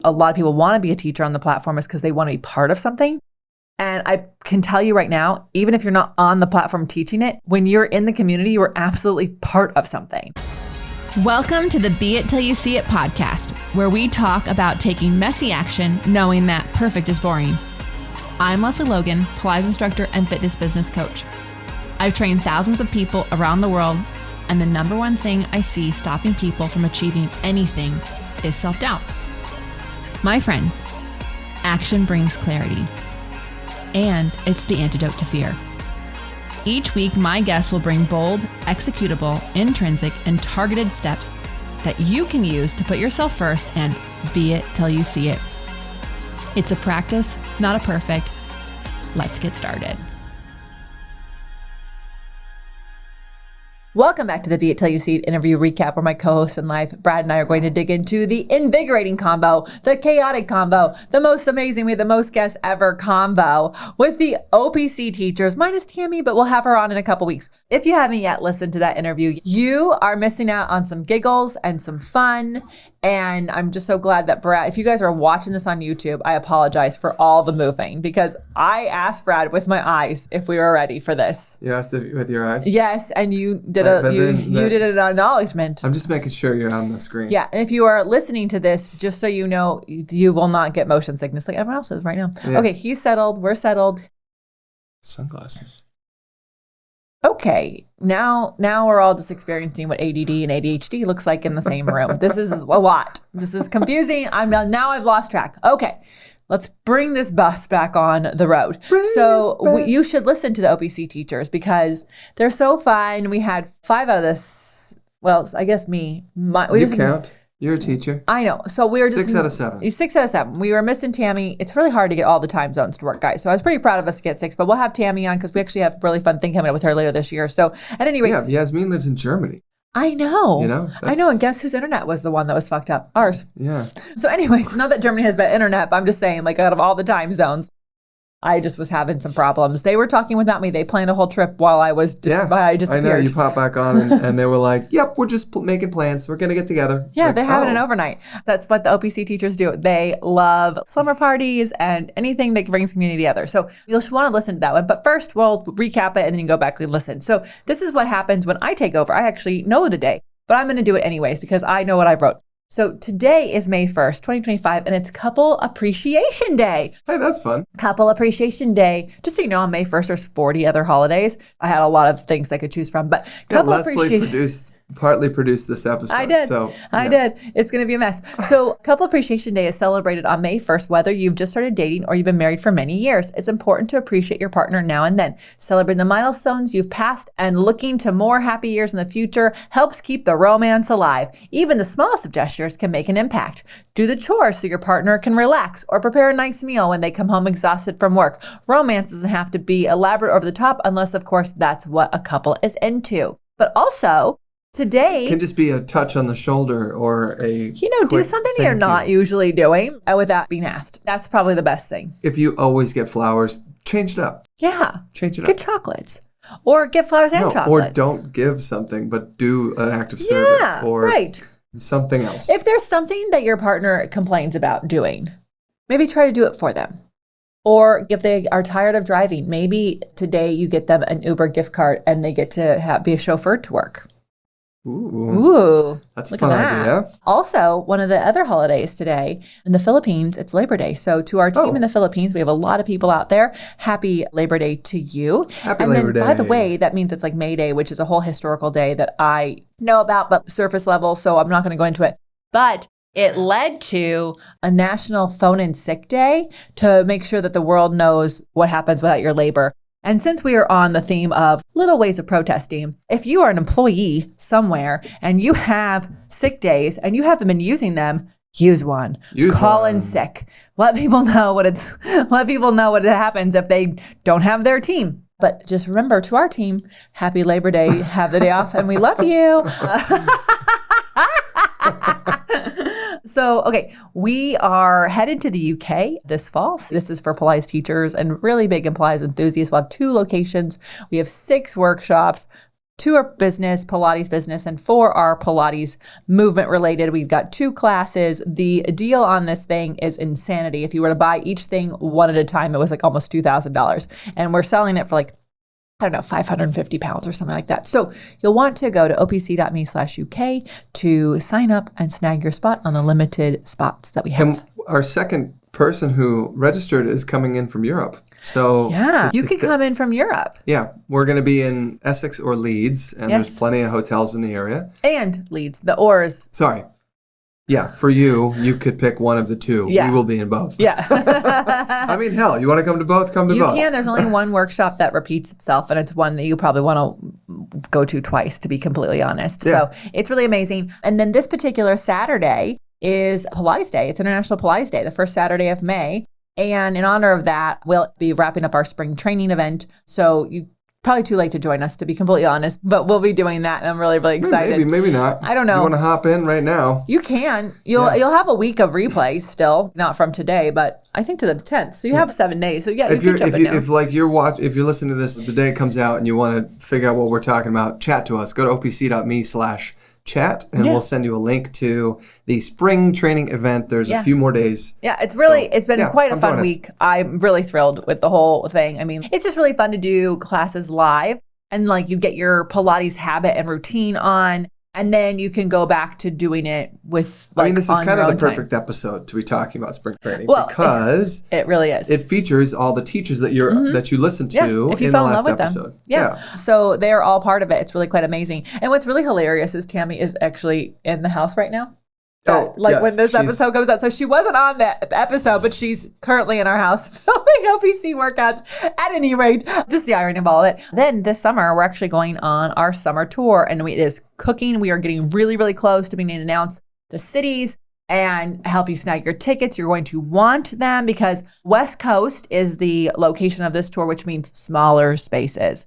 a lot of people want to be a teacher on the platform is because they want to be part of something. And I can tell you right now, even if you're not on the platform teaching it, when you're in the community, you are absolutely part of something. Welcome to the Be It Till You See It podcast, where we talk about taking messy action, knowing that perfect is boring. I'm Lesley Logan, Pilates instructor and fitness business coach. I've trained thousands of people around the world, and the number one thing I see stopping people from achieving anything is self-doubt. My friends, action brings clarity, and it's the antidote to fear. Each week, my guests will bring bold, executable, intrinsic, and targeted steps that you can use to put yourself first and be it till you see it. It's a practice, not a perfect. Let's get started. Welcome back to the Be It Till You See It interview recap, where my co-host in life, Brad, and I are going to dig into the invigorating combo, the chaotic combo, the most amazing, we had the most guests ever combo with the OPC teachers, minus Tammy, but we'll have her on in a couple weeks. If you haven't yet listened to that interview, you are missing out on some giggles and some fun. And I'm just so glad that Brad, if you guys are watching this on YouTube, I apologize for all the moving, because I asked Brad with my eyes if we were ready for this. You asked it with your eyes? Yes, and you did did an acknowledgement. I'm just making sure you're on the screen. Yeah, and if you are listening to this, just so you know, you will not get motion sickness like everyone else is right now. Yeah. Okay, he's settled. We're settled. Sunglasses. Okay, now we're all just experiencing what ADD and ADHD looks like in the same room. This is a lot. This is confusing. Now I've lost track. Okay, let's bring this bus back on the road. You should listen to the OPC teachers because they're so fun. We had 5 out of this. Well, I guess me. You count. You're a teacher. I know. So we were just 6 out of 7. 6 out of 7. We were missing Tammy. It's really hard to get all the time zones to work, guys. So I was pretty proud of us to get 6, but we'll have Tammy on because we actually have a really fun thing coming up with her later this year. So at any rate. Yeah, Yasmin lives in Germany. I know. I know. And guess whose internet was the one that was fucked up? Ours. Yeah. So anyways, not that Germany has bad internet, but I'm just saying, like, out of all the time zones, I just was having some problems. They were talking without me. They planned a whole trip while I was I disappeared. I know. You pop back on and they were like, yep, we're just making plans. We're going to get together. Yeah, they're having an overnight. That's what the OPC teachers do. They love slumber parties and anything that brings community together. So you'll want to listen to that one. But first, we'll recap it and then you can go back and listen. So this is what happens when I take over. I actually know the day, but I'm going to do it anyways because I know what I wrote. So today is May 1st, 2025, and it's Couple Appreciation Day. Hey, that's fun. Couple Appreciation Day. Just so you know, on May 1st, there's 40 other holidays. I had a lot of things I could choose from, but Couple Appreciation... partly produced this episode. I did. I did. It's going to be a mess. So Couple Appreciation Day is celebrated on May 1st, whether you've just started dating or you've been married for many years. It's important to appreciate your partner now and then. Celebrating the milestones you've passed and looking to more happy years in the future helps keep the romance alive. Even the smallest of gestures can make an impact. Do the chores so your partner can relax or prepare a nice meal when they come home exhausted from work. Romance doesn't have to be elaborate or over the top unless, of course, that's what a couple is into. But also, today can just be a touch on the shoulder or do something that you're not usually doing without being asked. That's probably the best thing. If you always get flowers, change it up. Yeah. Change it up. Get chocolates. Or get flowers and chocolates. Or don't give something, but do an act of service or something else. If there's something that your partner complains about doing, maybe try to do it for them. Or if they are tired of driving, maybe today you get them an Uber gift card and they get to be a chauffeur to work. Ooh, that's a fun idea. Also, one of the other holidays today in the Philippines, it's Labor Day. So to our team in the Philippines, we have a lot of people out there. Happy Labor Day to you. Happy Labor Day. By the way, that means it's like May Day, which is a whole historical day that I know about, but surface level, so I'm not going to go into it. But it led to a national phone-in sick day to make sure that the world knows what happens without your labor. And since we are on the theme of little ways of protesting, if you are an employee somewhere and you have sick days and you haven't been using them, use one. Call in sick. Let people know what happens if they don't have their team. But just remember, to our team, happy Labor Day, have the day off, and we love you. So, okay, we are headed to the UK this fall. So this is for Pilates teachers and really big Pilates enthusiasts. We'll have 2 locations. We have 6 workshops. 2 are business, Pilates business, and 4 are Pilates movement related. We've got 2 classes. The deal on this thing is insanity. If you were to buy each thing one at a time, it was like almost $2,000. And we're selling it for like, I don't know, 550 pounds or something like that. So you'll want to go to opc.me/UK to sign up and snag your spot on the limited spots that we have. And our second person who registered is coming in from Europe. So yeah, you can come in from Europe. Yeah, we're going to be in Essex or Leeds, and there's plenty of hotels in the area. And Leeds, the oars. Sorry. Yeah, for you could pick one of the 2. Yeah. We will be in both. Yeah. I mean, hell, you want to come to both? Come to both. You can. There's only one workshop that repeats itself, and it's one that you probably want to go to twice, to be completely honest. Yeah. So it's really amazing. And then this particular Saturday is Pilates Day. It's International Pilates Day, the first Saturday of May. And in honor of that, we'll be wrapping up our spring training event. So you probably too late to join us, to be completely honest, but we'll be doing that, and I'm really, really excited. Maybe not. I don't know. You want to hop in right now? You can. You'll have a week of replay still, not from today, but I think to the 10th. So you have 7 days. So yeah, you can jump in now. If you're listening to this the day it comes out and you want to figure out what we're talking about, chat to us. Go to opc.me/chat, and we'll send you a link to the spring training event. There's a few more days. Yeah, it's been quite a fun week. I'm really thrilled with the whole thing. I mean, it's just really fun to do classes live, and like you get your Pilates habit and routine on, and then you can go back to doing it with this is kind of the perfect episode to be talking about spring training, because it really is. It features all the teachers that you listen to if you in fell the in love last with episode. Them. Yeah. So they're all part of it. It's really quite amazing. And what's really hilarious is Tammy is actually in the house right now. When this episode comes out. So she wasn't on that episode, but she's currently in our house filming OPC workouts. At any rate, just the irony of all of it. Then this summer, we're actually going on our summer tour, and it is cooking. We are getting really, really close to being able to announce the cities and help you snag your tickets. You're going to want them because West Coast is the location of this tour, which means smaller spaces.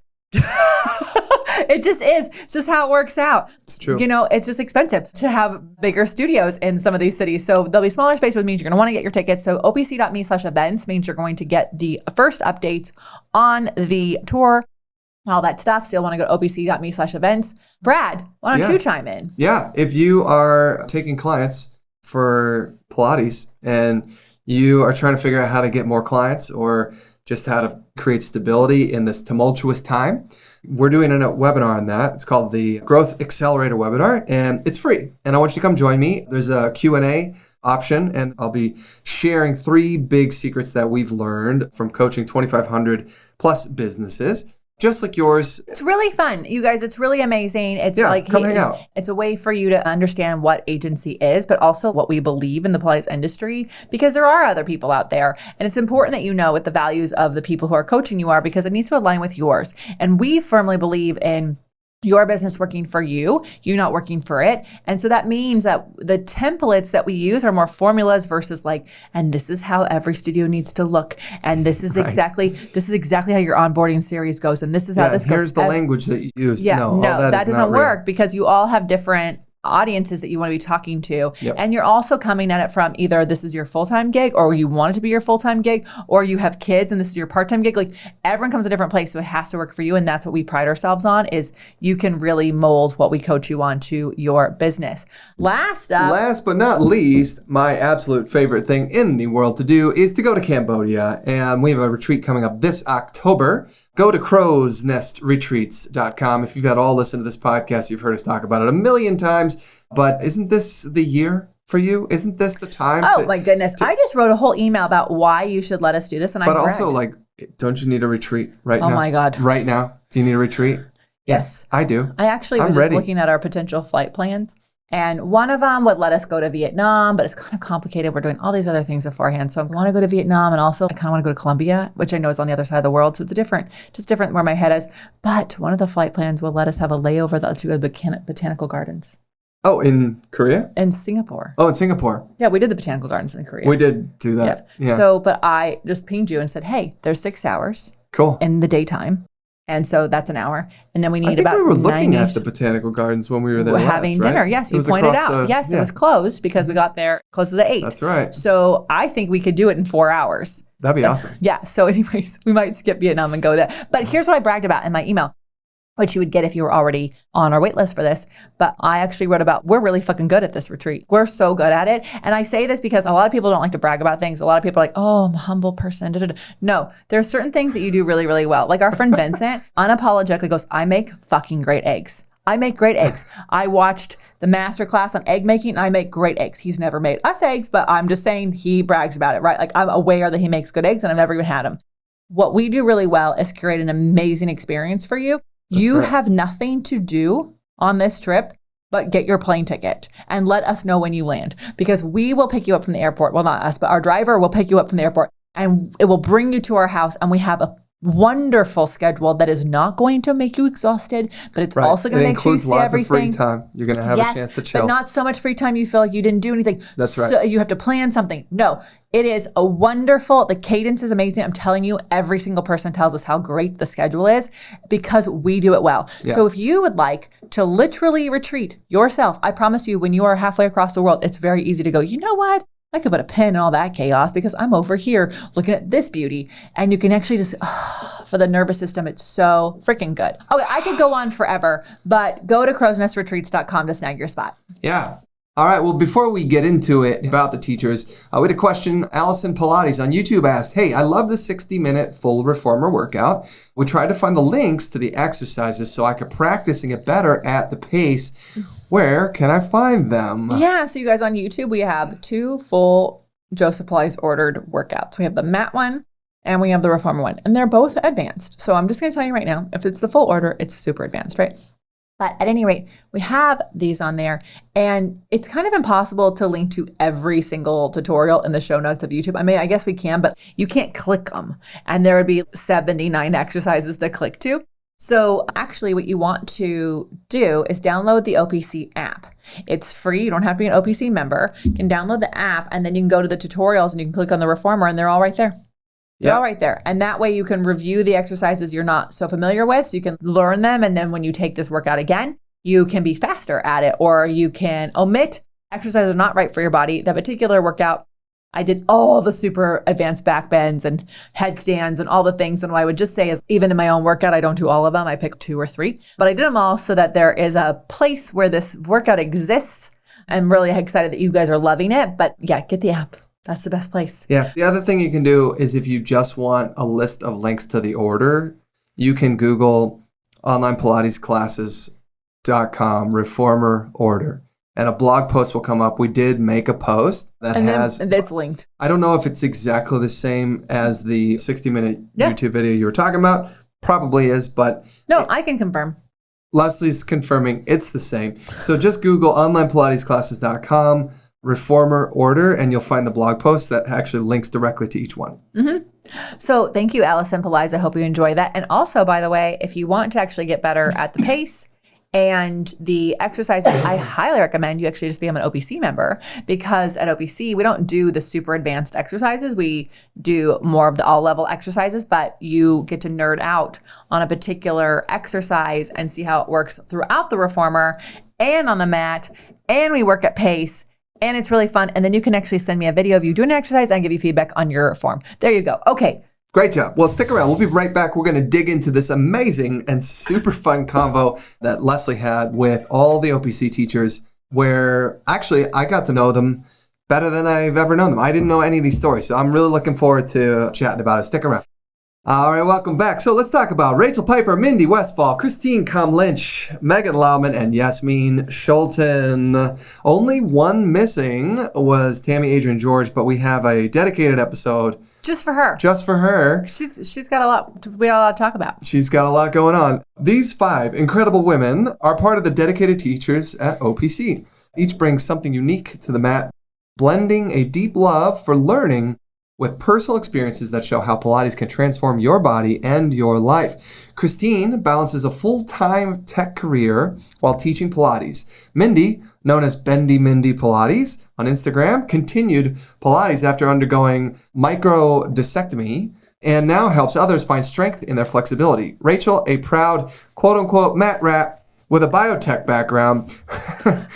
It just is. It's just how it works out. It's true. It's just expensive to have bigger studios in some of these cities. So there'll be smaller space, which means you're going to want to get your tickets. So opc.me/events means you're going to get the first updates on the tour and all that stuff. So you'll want to go to opc.me/events. Brad, why don't you chime in? Yeah. If you are taking clients for Pilates and you are trying to figure out how to get more clients or just how to create stability in this tumultuous time, we're doing a webinar on that. It's called the Growth Accelerator Webinar, and it's free. And I want you to come join me. There's a Q&A option, and I'll be sharing 3 big secrets that we've learned from coaching 2,500 plus businesses, just like yours. It's really fun, you guys. It's really amazing. It's come hang out. It's a way for you to understand what agency is, but also what we believe in the Pilates industry, because there are other people out there. And it's important that you know what the values of the people who are coaching you are, because it needs to align with yours. And we firmly believe in your business working for you not working for it. And so that means that the templates that we use are more formulas versus and this is how every studio needs to look. And this is exactly how your onboarding series goes. And this is how this goes. Here's the language that you use. Yeah, no, that doesn't work because you all have different audiences that you want to be talking to. Yep. And you're also coming at it from either this is your full-time gig or you want it to be your full-time gig, or you have kids and this is your part-time gig. Everyone comes a different place, so it has to work for you. And that's what we pride ourselves on, is you can really mold what we coach you on to your business. Last but not least, my absolute favorite thing in the world to do is to go to Cambodia. And we have a retreat coming up this October. Go to crowsnestretreats.com. If you've had all listened to this podcast, you've heard us talk about it a million times. But isn't this the year for you? Isn't this the time? Oh, my goodness. I just wrote a whole email about why you should let us do this. But also, don't you need a retreat right now? Oh, my God. Right now? Do you need a retreat? Yes. I do. I actually was just looking at our potential flight plans. And one of them would let us go to Vietnam, but it's kind of complicated. We're doing all these other things beforehand. So I want to go to Vietnam, and also I kind of want to go to Colombia, which I know is on the other side of the world. So it's just different where my head is. But one of the flight plans will let us have a layover that lets you go to the botanical gardens. Oh, in Korea? In Singapore. Oh, in Singapore. Yeah, we did the botanical gardens in Korea. We did do that. Yeah. So, but I just pinged you and said, hey, there's 6 hours. Cool. In the daytime. And so that's an hour. And then we need about 9 we were looking at the botanical gardens when we were there having dinner. Right? Yes, you pointed out. It was closed because we got there close to the 8. That's right. So I think we could do it in 4 hours. That'd be awesome. Yeah. So anyways, we might skip Vietnam and go there. But here's what I bragged about in my email. which you would get if you were already on our wait list for this. But I actually wrote about, we're really fucking good at this retreat. We're so good at it. And I say this because a lot of people don't like to brag about things. A lot of people are like, oh, I'm a humble person. Da-da-da. No, there's certain things that you do really, really well. Like our friend Vincent unapologetically goes, I make fucking great eggs. I make great eggs. I watched the master class on egg making and I make great eggs. He's never made us eggs, but I'm just saying he brags about it, right? Like I'm aware that he makes good eggs and I've never even had them. What we do really well is create an amazing experience for you. You have nothing to do on this trip but get your plane ticket and let us know when you land, because we will pick you up from the airport. Well, not us, but our driver will pick you up from the airport and it will bring you to our house. And we have a wonderful schedule that is not going to make you exhausted, but it's also going to make sure you see everything. Of free time. You're going to have a chance to chill. But not so much free time you feel like you didn't do anything. That's right. So you have to plan something. No, it is a wonderful, the cadence is amazing. I'm telling you, every single person tells us how great the schedule is because we do it well. Yeah. So if you would like to literally retreat yourself, I promise you, when you are halfway across the world, it's very easy to go, you know what? I could put a pin in all that chaos because I'm over here looking at this beauty. And you can actually just, for the nervous system, it's so freaking good. Okay, I could go on forever, but go to crowsnestretreats.com to snag your spot. Yeah. All right. Well, before we get into it about the teachers, we had a question. Allison Pilates on YouTube asked, hey, I love the 60-minute full reformer workout. We tried to find the links to the exercises so I could practice and get better at the pace. Where can I find them? Yeah. So you guys on YouTube, we have 2 full Joseph Pilates ordered workouts. We have the mat one and we have the reformer one, and they're both advanced. So I'm just going to tell you right now, if it's the full order, it's super advanced, right? But at any rate, we have these on there, and it's kind of impossible to link to every single tutorial in the show notes of YouTube. I mean, I guess we can, but you can't click them. And there would be 79 exercises to click to. So actually what you want to do is download the OPC app. It's free. You don't have to be an OPC member. You can download the app, and then you can go to the tutorials and you can click on the reformer, and they're all right there. They're all right there. And that way you can review the exercises you're not so familiar with, so you can learn them. And then when you take this workout again, you can be faster at it, or you can omit exercises not right for your body. That particular workout, I did all the super advanced back bends and headstands and all the things. And what I would just say is, even in my own workout, I don't do all of them. I pick 2 or 3, but I did them all so that there is a place where this workout exists. I'm really excited that you guys are loving it, but yeah, get the app. That's the best place. Yeah. The other thing you can do is, if you just want a list of links to the order, you can Google onlinepilatesclasses.com reformer order, and a blog post will come up. We did make a post that and it's linked. I don't know if it's exactly the same as the 60-minute YouTube video you were talking about. Probably is, but... No, I can confirm. Leslie's confirming it's the same. So just Google onlinepilatesclasses.com reformer order, and you'll find the blog post that actually links directly to each one. Mm-hmm. So thank you, Allison Pilates. I hope you enjoy that. And also, by the way, if you want to actually get better at the pace and the exercises, I highly recommend you actually just become an OPC member, because at OPC, we don't do the super advanced exercises. We do more of the all-level exercises, but you get to nerd out on a particular exercise and see how it works throughout the reformer and on the mat, and we work at pace. And it's really fun. And then you can actually send me a video of you doing an exercise and give you feedback on your form. There you go. Okay. Great job. Well, stick around. We'll be right back. We're going to dig into this amazing and super fun convo that Lesley had with all the OPC teachers, where actually I got to know them better than I've ever known them. I didn't know any of these stories. So I'm really looking forward to chatting about it. Stick around. All right, welcome back. So let's talk about Rachel Piper, Mindy Westfall, Christine Com-Lynch, Megan Lauman, and Yasmin Schulten. Only one missing was Tammy Adrian George, but we have a dedicated episode just for her. Just for her. She's got a lot. We got a lot to talk about. She's got a lot going on. These 5 incredible women are part of the dedicated teachers at OPC. Each brings something unique to the mat, blending a deep love for learning with personal experiences that show how Pilates can transform your body and your life. Christine balances a full-time tech career while teaching Pilates. Mindy, known as Bendy Mindy Pilates on Instagram, continued Pilates after undergoing microdiscectomy and now helps others find strength in their flexibility. Rachel, a proud quote-unquote mat rat, with a biotech background.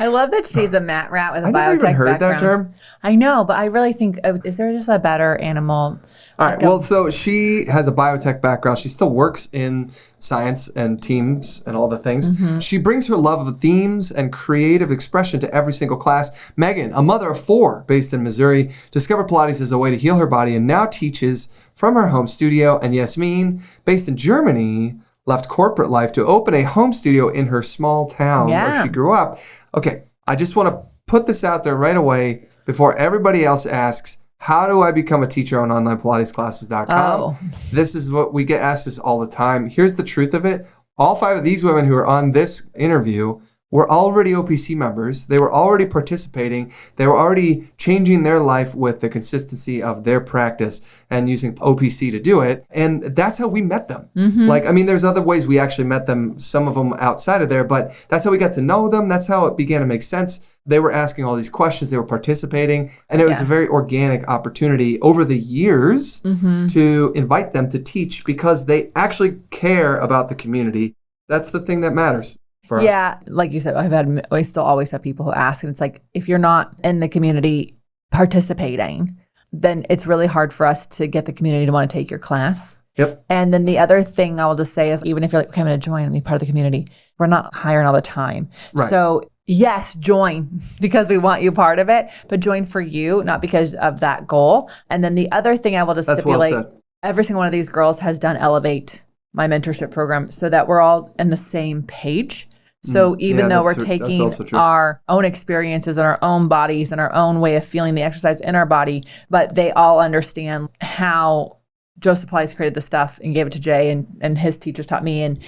I love that she's a mat rat with a I biotech never even heard background. that term. I know, but I really think, is there just a better animal? All right. Well, so she has a biotech background. She still works in science and teams and all the things. Mm-hmm. She brings her love of themes and creative expression to every single class. Megan, a mother of 4 based in Missouri, discovered Pilates as a way to heal her body and now teaches from her home studio. And Yasmin, based in Germany, left corporate life to open a home studio in her small town where she grew up. Okay, I just want to put this out there right away before everybody else asks, how do I become a teacher on onlinepilatesclasses.com? Oh. This is what we get asked this all the time. Here's the truth of it. All 5 of these women who are on this interview were already OPC members. They were already participating. They were already changing their life with the consistency of their practice and using OPC to do it. And that's how we met them. Mm-hmm. Like, I mean, there's other ways we actually met them, some of them outside of there, but that's how we got to know them. That's how it began to make sense. They were asking all these questions. They were participating. And it was a very organic opportunity over the years to invite them to teach because they actually care about the community. That's the thing that matters for us. Yeah, like you said, I still always have people who ask, and it's like, if you're not in the community participating, then it's really hard for us to get the community to want to take your class. Yep. And then the other thing I will just say is, even if you're like, okay, I'm going to join and be part of the community, we're not hiring all the time. Right. So yes, join because we want you part of it, but join for you, not because of that goal. And then the other thing I will just stipulate, every single one of these girls has done Elevate, my mentorship program, so that we're all in the same page. So even though we're taking our own experiences and our own bodies and our own way of feeling the exercise in our body, but they all understand how Joseph Pilates created the stuff and gave it to Jay, and his teachers taught me, and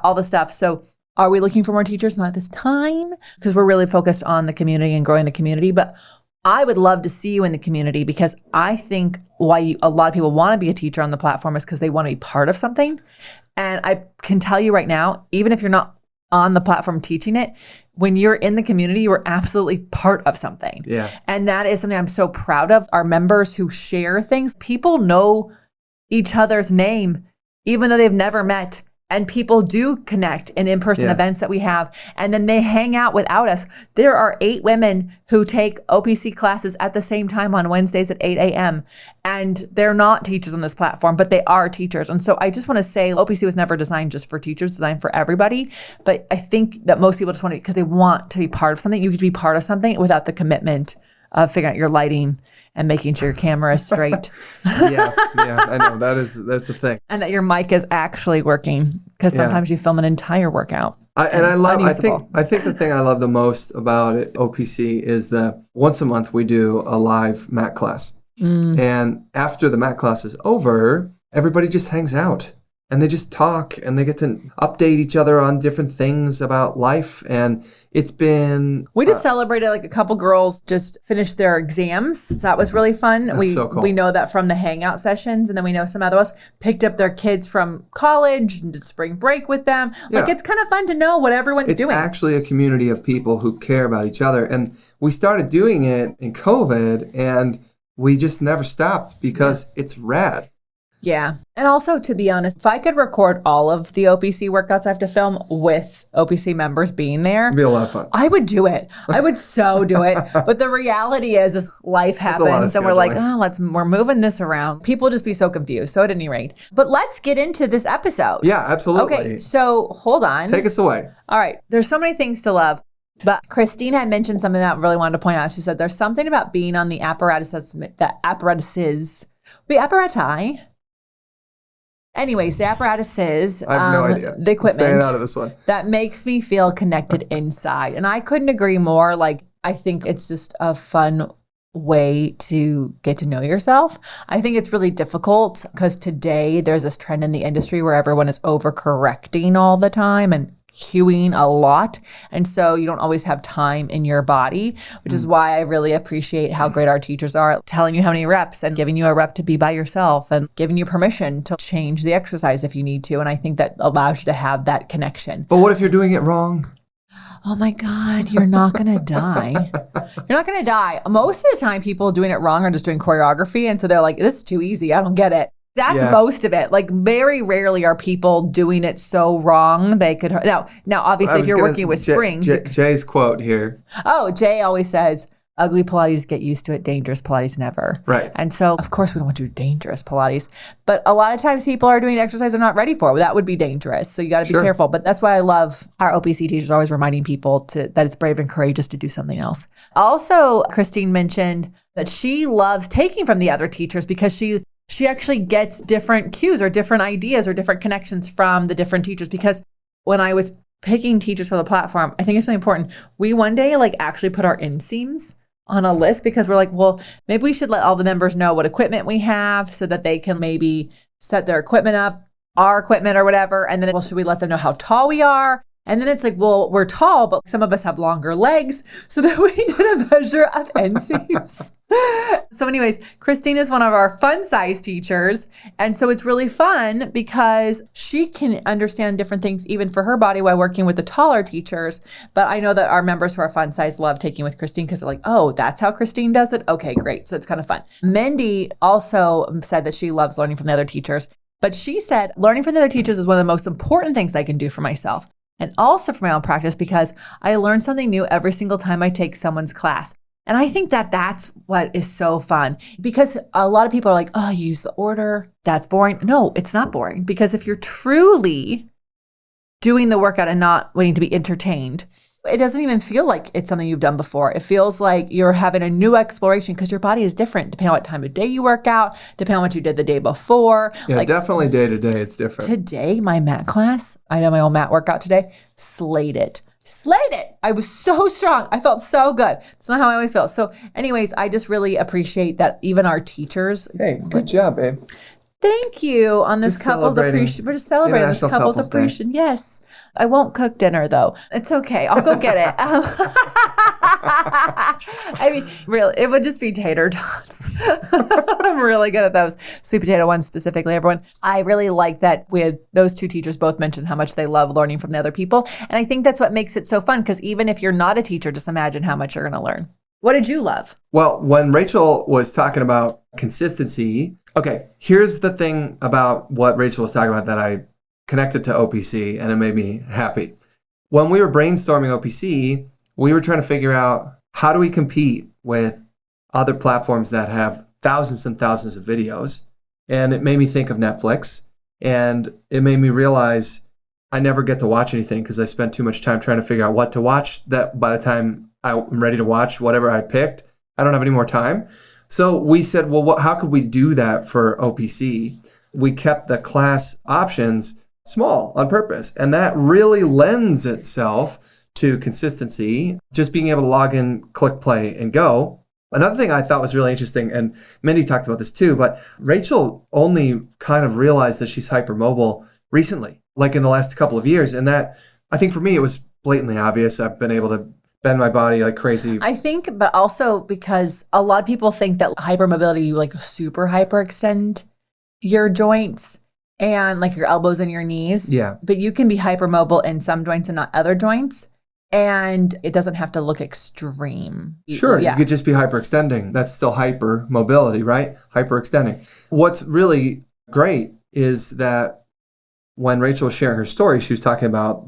all the stuff. So are we looking for more teachers? Not at this time, because we're really focused on the community and growing the community. But I would love to see you in the community, because I think why a lot of people want to be a teacher on the platform is because they want to be part of something. And I can tell you right now, even if you're not on the platform teaching it, when you're in the community, you're absolutely part of something. Yeah. And that is something I'm so proud of. Our members who share things, people know each other's name, even though they've never met. And people do connect in in-person events that we have. And then they hang out without us. There are 8 women who take OPC classes at the same time on Wednesdays at 8 a.m. And they're not teachers on this platform, but they are teachers. And so I just want to say OPC was never designed just for teachers, designed for everybody. But I think that most people just want to, because they want to be part of something. You could be part of something without the commitment of figuring out your lighting and making sure your camera is straight. yeah, I know. That's the thing. And that your mic is actually working, because sometimes you film an entire workout. I think the thing I love the most about it, OPC, is that once a month we do a live mat class. And after the mat class is over, everybody just hangs out. And they just talk, and they get to update each other on different things about life. And it's been... We just celebrated, like, a couple girls just finished their exams. So that was really fun. That's so cool. We know that from the hangout sessions. And then we know some other ones picked up their kids from college and did spring break with them. Like, it's kind of fun to know what everyone's doing. It's actually a community of people who care about each other. And we started doing it in COVID, and we just never stopped because it's rad. Yeah. And also, to be honest, if I could record all of the OPC workouts I have to film with OPC members being there, it'd be a lot of fun. I would do it. I would so do it. But the reality is life happens and we're like, we're moving this around. People just be so confused. So at any rate, but let's get into this episode. Yeah, absolutely. Okay. So hold on. Take us away. All right. There's so many things to love. But Christine had mentioned something that I really wanted to point out. She said, there's something about being on the apparatuses. Anyways, the apparatuses, I have no idea. The equipment, I'm staying out of this one, that makes me feel connected inside. And I couldn't agree more. Like, I think it's just a fun way to get to know yourself. I think it's really difficult because today there's this trend in the industry where everyone is overcorrecting all the time and cueing a lot. And so you don't always have time in your body, which is why I really appreciate how great our teachers are at telling you how many reps and giving you a rep to be by yourself and giving you permission to change the exercise if you need to. And I think that allows you to have that connection. But what if you're doing it wrong? Oh my God, you're not going to die. You're not going to die. Most of the time, people doing it wrong are just doing choreography. And so they're like, this is too easy. I don't get it. That's most of it. Like very rarely are people doing it so wrong they could now obviously if you're working with springs. Jay's quote here. Oh, Jay always says, ugly Pilates, get used to it. Dangerous Pilates, never. Right. And so, of course, we don't want to do dangerous Pilates. But a lot of times people are doing exercise they're not ready for. That would be dangerous. So you got to be careful. But that's why I love our OPC teachers always reminding people that it's brave and courageous to do something else. Also, Christine mentioned that she loves taking from the other teachers because she actually gets different cues or different ideas or different connections from the different teachers. Because when I was picking teachers for the platform, I think it's really important. We one day actually put our inseams on a list because we're like, well, maybe we should let all the members know what equipment we have so that they can maybe set their equipment up, our equipment or whatever. And then, well, should we let them know how tall we are? And then it's like, well, we're tall, but some of us have longer legs. So then we did a measure of inseams. So anyways, Christine is one of our fun size teachers. And so it's really fun because she can understand different things even for her body while working with the taller teachers. But I know that our members who are fun size love taking with Christine because they're like, oh, that's how Christine does it? Okay, great. So it's kind of fun. Mindy also said that she loves learning from the other teachers. But she said learning from the other teachers is one of the most important things I can do for myself. And also for my own practice because I learn something new every single time I take someone's class. And I think that that's what is so fun because a lot of people are like, oh, you use the order. That's boring. No, it's not boring because if you're truly doing the workout and not waiting to be entertained, it doesn't even feel like it's something you've done before. It feels like you're having a new exploration because your body is different depending on what time of day you work out, depending on what you did the day before. Yeah, definitely day to day, it's different. Today, my mat class, I know my own mat workout today, slayed it. I was so strong. I felt so good. It's not how I always feel. So anyways, I just really appreciate that even our teachers. Hey, good job, babe. Thank you on this couples appreciation. We're just celebrating this couples appreciation. Yes. I won't cook dinner though. It's okay. I'll go get it. I mean, really, it would just be tater tots. I'm really good at those. Sweet potato ones specifically, everyone. I really like that those two teachers both mentioned how much they love learning from the other people. And I think that's what makes it so fun because even if you're not a teacher, just imagine how much you're going to learn. What did you love? Well, when Rachel was talking about consistency, okay, here's the thing about what Rachel was talking about that I connected to OPC and it made me happy. When we were brainstorming OPC, we were trying to figure out how do we compete with other platforms that have thousands and thousands of videos. And it made me think of Netflix. And it made me realize I never get to watch anything because I spent too much time trying to figure out what to watch that by the time I'm ready to watch whatever I picked, I don't have any more time. So we said, well, how could we do that for OPC? We kept the class options small on purpose. And that really lends itself to consistency, just being able to log in, click play, and go. Another thing I thought was really interesting, and Mindy talked about this too, but Rachel only kind of realized that she's hypermobile recently, like in the last couple of years. And that, I think for me, it was blatantly obvious. I've been able to bend my body like crazy. I think, but also because a lot of people think that hypermobility, you super hyperextend your joints and your elbows and your knees. Yeah. But you can be hypermobile in some joints and not other joints. And it doesn't have to look extreme. Sure, yeah. You could just be hyperextending. That's still hypermobility, right? Hyperextending. What's really great is that when Rachel was sharing her story, she was talking about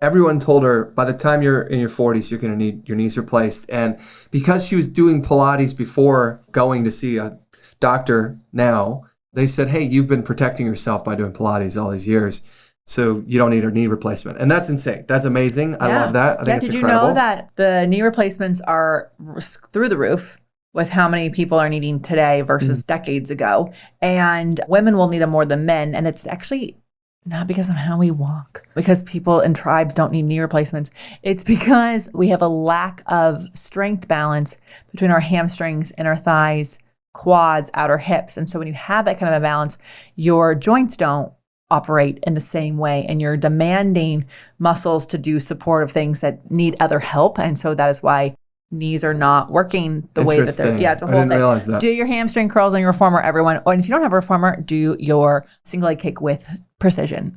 everyone told her by the time you're in your 40s, you're going to need your knees replaced. And because she was doing Pilates before going to see a doctor now, they said, hey, you've been protecting yourself by doing Pilates all these years. So you don't need a knee replacement. And that's insane. That's amazing. I love that. I think it's incredible. Did you know that the knee replacements are through the roof with how many people are needing today versus decades ago? And women will need them more than men. And it's actually not because of how we walk, because people in tribes don't need knee replacements. It's because we have a lack of strength balance between our hamstrings, inner thighs, quads, outer hips. And so when you have that kind of a balance, your joints don't operate in the same way, and you're demanding muscles to do supportive things that need other help. And so that is why knees are not working the way that they're. Yeah, it's a whole thing. I didn't realize that. Do your hamstring curls on your reformer, everyone. Or if you don't have a reformer, do your single leg kick with precision.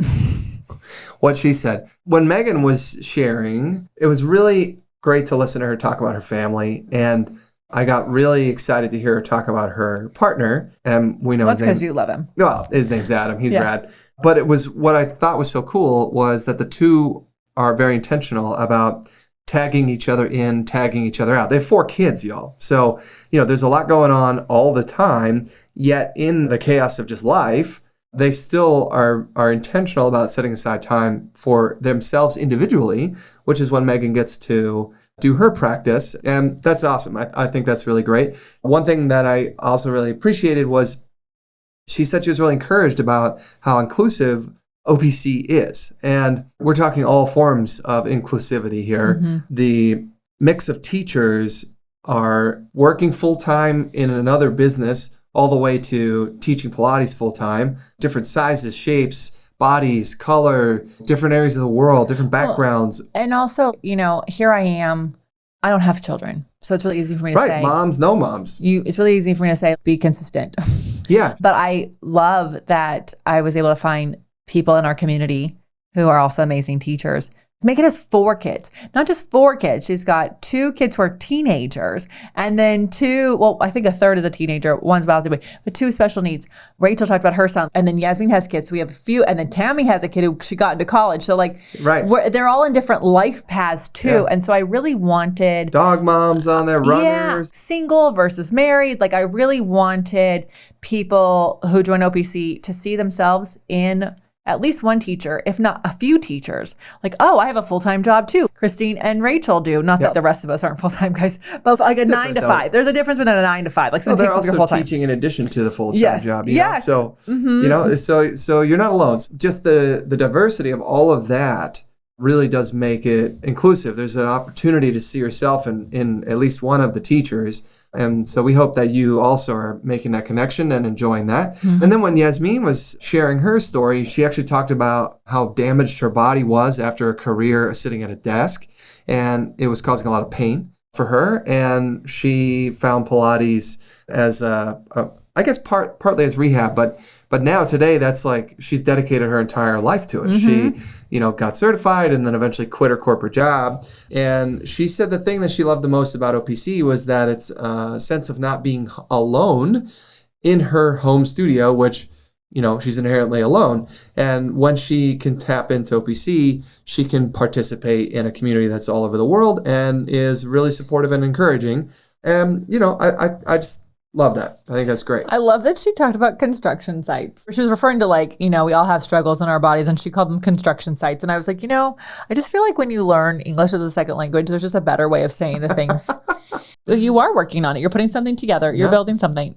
What she said. When Megan was sharing, it was really great to listen to her talk about her family. And I got really excited to hear her talk about her partner. And we know That's because you love him. Well, his name's Adam. He's rad. But it was what I thought was so cool was that the two are very intentional about tagging each other in, tagging each other out. They have 4 kids, y'all. So, there's a lot going on all the time. Yet in the chaos of just life, they still are intentional about setting aside time for themselves individually, which is when Megan gets to do her practice. And that's awesome. I think that's really great. One thing that I also really appreciated was she said she was really encouraged about how inclusive OPC is. And we're talking all forms of inclusivity here. Mm-hmm. The mix of teachers are working full-time in another business all the way to teaching Pilates full-time, different sizes, shapes, bodies, color, different areas of the world, different backgrounds. Well, and also, here I am. I don't have children. So it's really easy for me to say. Right, moms, no moms. It's really easy for me to say, be consistent. Yeah. But I love that I was able to find people in our community who are also amazing teachers. Megan has 4 kids, not just 4 kids. She's got 2 kids who are teenagers, and then 2, well, I think a third is a teenager. One's about to be, but 2 special needs. Rachel talked about her son, and then Yasmin has kids. So we have a few, and then Tammy has a kid who she got into college. So they're all in different life paths too. Yeah. And so I really wanted dog moms on there, runners, single versus married. I really wanted people who join OPC to see themselves in at least one teacher, if not a few teachers. I have a full-time job too. Christine and Rachel do. Not that the rest of us aren't full-time guys, but a 9 to 5. There's a difference between a 9 to 5. They're also teaching in addition to the full-time job. Yes. So, so you're not alone. Just the diversity of all of that really does make it inclusive. There's an opportunity to see yourself in at least one of the teachers. And so we hope that you also are making that connection and enjoying that. Mm-hmm. And then when Yasmin was sharing her story, she actually talked about how damaged her body was after a career sitting at a desk. And it was causing a lot of pain for her. And she found Pilates as I guess partly as rehab, but now today that's she's dedicated her entire life to it. Mm-hmm. She got certified and then eventually quit her corporate job. And she said the thing that she loved the most about OPC was that it's a sense of not being alone in her home studio, which, she's inherently alone. And when she can tap into OPC, she can participate in a community that's all over the world and is really supportive and encouraging. And, I just love that. I think that's great. I love that she talked about construction sites. She was referring to we all have struggles in our bodies, and she called them construction sites. And I was like, I just feel like when you learn English as a second language, there's just a better way of saying the things. You are working on it. You're putting something together. You're building something.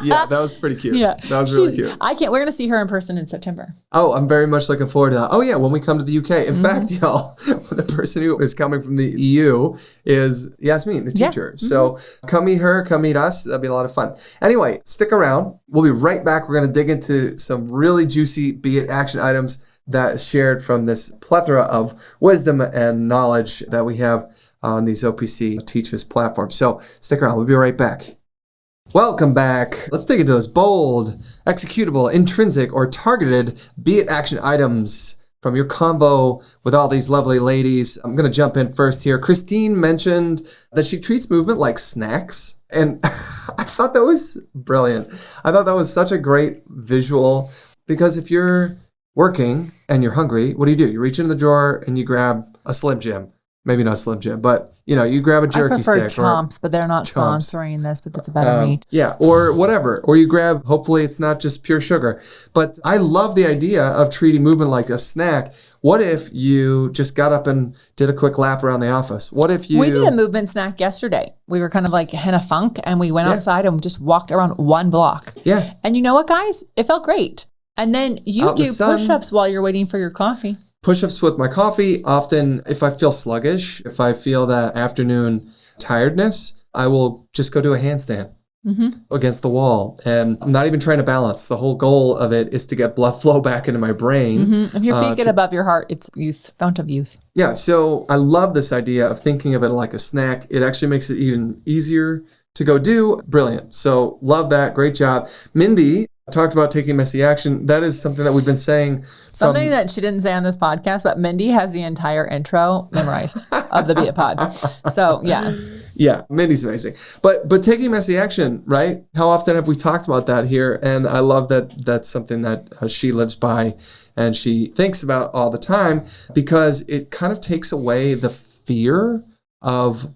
Yeah, that was pretty cute. Yeah. That was really cute. We're going to see her in person in September. Oh, I'm very much looking forward to that. Oh, yeah, when we come to the UK. In fact, y'all, the person who is coming from the EU is Yasmin, the teacher. Yeah. So come meet her, come meet us. That'll be a lot of fun. Anyway, stick around. We'll be right back. We're going to dig into some really juicy Be It action items that is shared from this plethora of wisdom and knowledge that we have on these OPC Teachers platforms. So stick around. We'll be right back. Welcome back. Let's dig into those bold, executable, intrinsic, or targeted Be It action items from your combo with all these lovely ladies. I'm going to jump in first here. Christine mentioned that she treats movement like snacks. And I thought that was brilliant. I thought that was such a great visual because if you're working and you're hungry, what do? You reach into the drawer and you grab a Slim Jim. Maybe not Slim Jim, but you grab a jerky stick. I prefer Chomps, but they're not sponsoring this, but that's a better meat. Yeah, or whatever. Or you grab, hopefully it's not just pure sugar. But I love the idea of treating movement like a snack. What if you just got up and did a quick lap around the office? What if We did a movement snack yesterday. We were kind of in a funk, and we went outside and just walked around 1 block. Yeah. And you know what, guys? It felt great. And then you do push-ups while you're waiting for your coffee. Push-ups with my coffee. Often, if I feel sluggish, if I feel that afternoon tiredness, I will just go do a handstand against the wall. And I'm not even trying to balance. The whole goal of it is to get blood flow back into my brain. Mm-hmm. If your feet get above your heart, it's youth, fount of youth. Yeah, so I love this idea of thinking of it like a snack. It actually makes it even easier to go do. Brilliant. So love that. Great job. Mindy talked about taking messy action. That is something that we've been saying. Something that she didn't say on this podcast, but Mindy has the entire intro memorized of the Be It Pod. So, yeah. Yeah, Mindy's amazing. But taking messy action, right? How often have we talked about that here? And I love that that's something that she lives by and she thinks about all the time, because it kind of takes away the fear of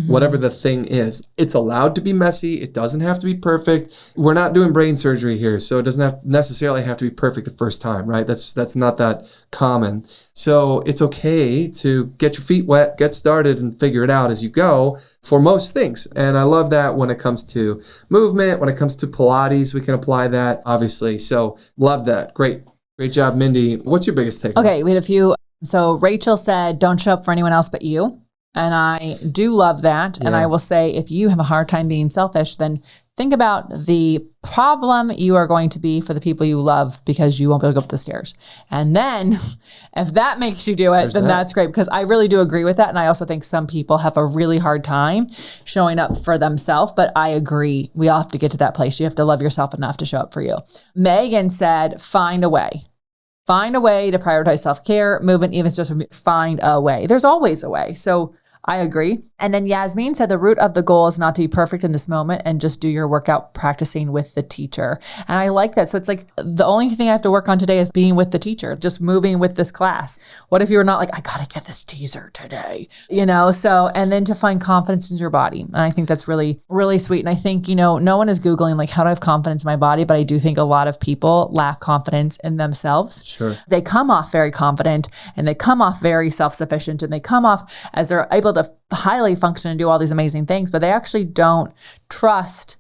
whatever the thing is. It's allowed to be messy. It doesn't have to be perfect. We're not doing brain surgery here, so it doesn't necessarily have to be perfect the first time, right? That's not that common. So it's okay to get your feet wet, get started, and figure it out as you go for most things. And I love that when it comes to movement, when it comes to Pilates, we can apply that, obviously. So love that. Great job, Mindy. What's your biggest takeaway? Okay, we had a few. So Rachel said, don't show up for anyone else but you. And I do love that. And I will say, if you have a hard time being selfish, then think about the problem you are going to be for the people you love, because you won't be able to go up the stairs. And then if that makes you do it, that's great, because I really do agree with that. And I also think some people have a really hard time showing up for themselves. But I agree. We all have to get to that place. You have to love yourself enough to show up for you. Megan said, find a way. Find a way to prioritize self-care, movement, even just find a way. There's always a way. So I agree. And then Yasmin said the root of the goal is not to be perfect in this moment and just do your workout practicing with the teacher. And I like that. So it's like the only thing I have to work on today is being with the teacher, just moving with this class. What if you were not like, I got to get this teaser today, So, and then to find confidence in your body. And I think that's really, really sweet. And I think, no one is Googling like, how do I have confidence in my body? But I do think a lot of people lack confidence in themselves. Sure. They come off very confident and they come off very self-sufficient and they come off as they're able to highly function and do all these amazing things, but they actually don't trust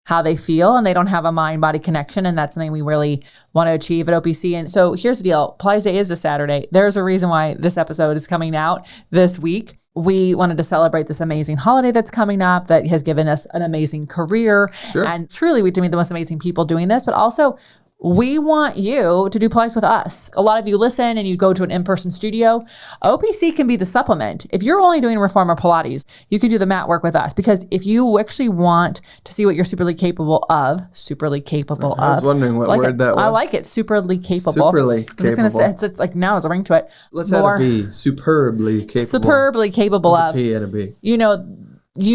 how they feel and they don't have a mind-body connection. And that's something we really want to achieve at OPC. And so here's the deal. Pilates Day is a Saturday. There's a reason why this episode is coming out this week. We wanted to celebrate this amazing holiday that's coming up that has given us an amazing career. Sure. And truly we to meet the most amazing people doing this, but also we want you to do Pilates with us. A lot of you listen and you go to an in-person studio. OPC can be the supplement. If you're only doing reformer Pilates, you can do the mat work with us, because if you actually want to see what you're superly capable of, I was wondering what word that was. I like it, superly capable. Superly I'm just gonna say, it's like now there's a ring to it. Let's add a B, superbly capable. Superbly capable There's of. a P and a B. You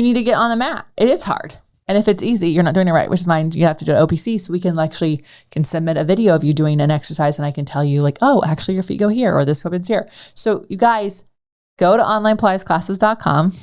need to get on the mat. It is hard. And if it's easy, you're not doing it right, which is mine. You have to do an OPC, so we can submit a video of you doing an exercise, and I can tell you like, oh, actually your feet go here, or this happens here. So you guys go to onlinepilatesclasses.com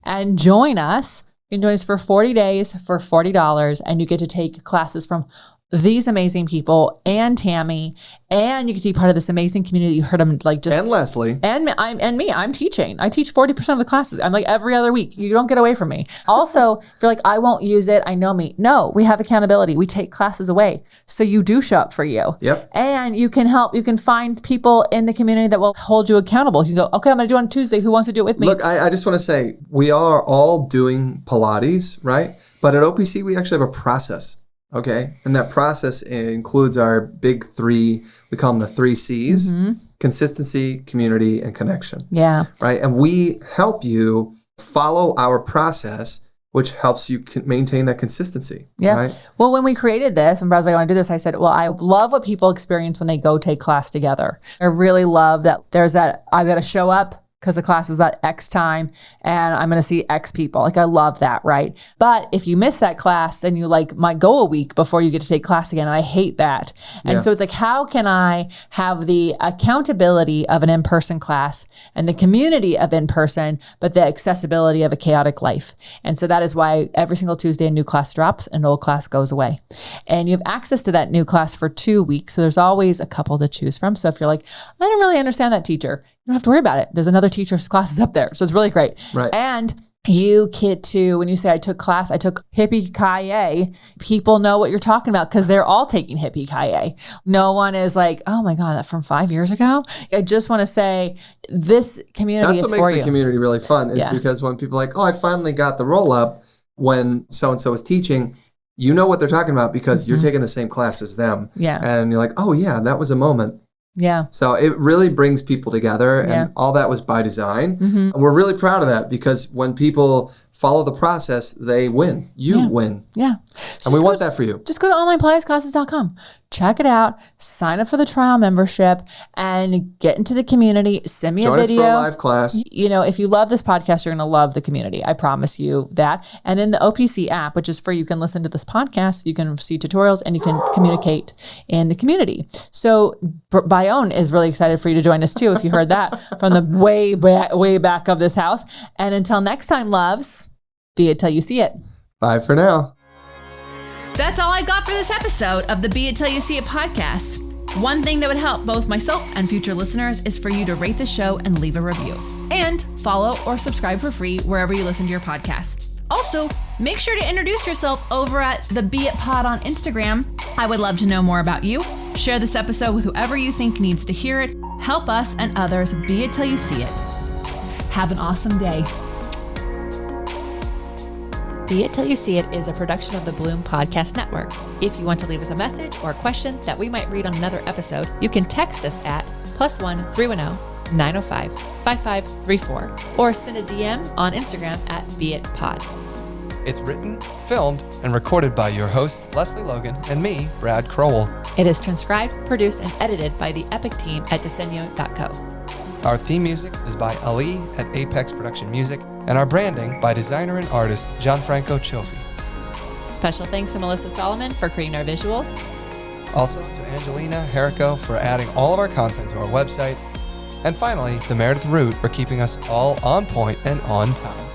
and join us. You can join us for 40 days for $40, and you get to take classes from these amazing people and Tammy, and you get to be part of this amazing community. You heard them like just and Lesley and me. I'm teaching. I teach 40% of the classes. I'm like every other week. You don't get away from me. Also, if you're like, I won't use it, I know me. No, we have accountability. We take classes away, so you do show up for you. Yep. And you can help. You can find people in the community that will hold you accountable. You can go, okay, I'm going to do it on Tuesday. Who wants to do it with me? Look, I just want to say we are all doing Pilates, right? But at OPC, we actually have a process. Okay. And that process includes our big three, we call them the 3 C's, consistency, community, and connection. Yeah. Right. And we help you follow our process, which helps you maintain that consistency. Yeah. Right? Well, when we created this, and Brad was like, I want to do this, I said, well, I love what people experience when they go take class together. I really love that there's that, I've got to show up because the class is at X time and I'm going to see X people. Like, I love that, right? But if you miss that class, then you might go a week before you get to take class again. And I hate that. And so it's like, how can I have the accountability of an in-person class and the community of in-person, but the accessibility of a chaotic life? And so that is why every single Tuesday a new class drops and an old class goes away. And you have access to that new class for 2 weeks. So there's always a couple to choose from. So if you're like, I don't really understand that teacher, you don't have to worry about it. There's another teacher's classes up there. So it's really great. Right. And you get to, when you say I took Hippie-Ki-Yay, people know what you're talking about because they're all taking Hippie-Ki-Yay. No one is like, oh my God, that from 5 years ago? I just want to say this community is for you. That's what makes the community really fun is because when people are like, oh, I finally got the roll up when so-and-so is teaching, you know what they're talking about because you're taking the same class as them. Yeah. And you're like, oh yeah, that was a moment. Yeah. So it really brings people together and all that was by design. And we're really proud of that because when people follow the process, they win. You win. Yeah. And we want that for you. Just go to onlinepilatesclasses.com. Check it out. Sign up for the trial membership and get into the community. Send me Join a video. us for a live class. You know, if you love this podcast, you're going to love the community. I promise you that. And in the OPC app, which is free, you can listen to this podcast, you can see tutorials, and you can communicate in the community. So Bayonne is really excited for you to join us too, if you heard that from the way back of this house. And until next time, loves, be it till you see it. Bye for now. That's all I got for this episode of the Be It Till You See It podcast. One thing that would help both myself and future listeners is for you to rate the show and leave a review. And follow or subscribe for free wherever you listen to your podcast. Also, make sure to introduce yourself over at the Be It Pod on Instagram. I would love to know more about you. Share this episode with whoever you think needs to hear it. Help us and others be it till you see it. Have an awesome day. Be It Till You See It is a production of the Bloom Podcast Network. If you want to leave us a message or a question that we might read on another episode, you can text us at +1 310 905 5534 or send a DM on Instagram at BeItPod. It's written, filmed, and recorded by your host, Lesley Logan, and me, Brad Crowell. It is transcribed, produced, and edited by the Epic team at Diseño.co. Our theme music is by Ali at Apex Production Music, and our branding by designer and artist Gianfranco Cioffi. Special thanks to Melissa Solomon for creating our visuals. Also to Angelina Herrico for adding all of our content to our website. And finally, to Meredith Root for keeping us all on point and on time.